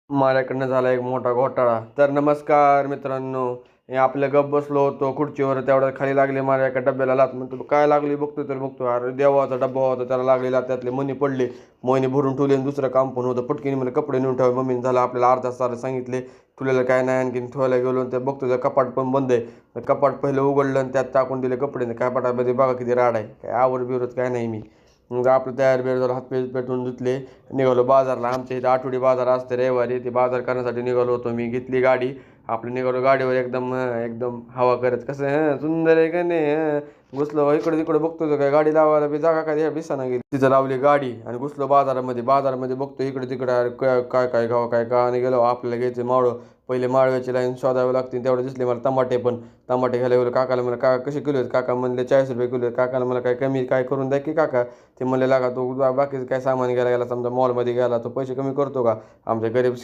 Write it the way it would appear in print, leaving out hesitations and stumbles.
माझ्याकडनं झाला एक मोठा घोटाळा. तर नमस्कार मित्रांनो. हे आपल्या गप्प बसलो होतो खुर्चीवर, तेवढ्यात खाली लागले माझ्या एका डब्याला लाथ. म्हणतो काय लागली बघतो तर बघतो, अरे देवाचा डब्बा होता त्याला लागलेला, त्यातले मणी पडले. मोहिनी भरून ठेवले आणि दुसरं काम पण होतं. पटकीने मला कपडे नेऊन ठेवा मम्मीने, झालं आपल्याला अर्धा तास सांगितले ठेवलेलं काय नाही. आणखीन ठेवायला गेलो आणि ते बघतो तर कपाट पण बंद आहे. तर कपाट पहिलं उघडलं आणि त्यात टाकून दिले कपडे. कपाटामध्ये बघा किती राड आहे, काय आवर बिवरत काय नाही मी. मग आपलं तयार बियार झालं, हातपाय पेटवून धुतले, निघालो बाजारला. आमच्या इथं आठवडी बाजार असते रविवारी, ते बाजार करण्यासाठी निघालो होतो मी. घेतली गाडी, आपलं निघालो गाडीवर एकदम एकदम हवा करत, कसं सुंदर आहे का नाही. घुसलो इकडे तिकडे बघतो तर काय गाडी लावायला बी जागा काय दिसाना गेली. तिथं लावली गाडी आणि घुसलो बाजारामध्ये. बाजारामध्ये बघतो इकडे तिकडे, अरे काय काय गाव काय का आणि गेलो. आपल्याला घ्यायचे मावळं, पहिले माळव्याची लाईन शोधावी लागते, तेवढे दिसले मला टमाटे. पण टमाटे घ्यायला गेलो काकाला, मला काका कसे किलो आहेत, काका म्हणले 40 रुपये किलो आहेत. काकाला मला काय कमी काय करून द्या की काका. ते म्हणले लागा तो बाकीचं काय सामान घ्यायला गेला, समजा मॉलमध्ये गेला तो पैसे कमी करतो का, आमच्या गरीब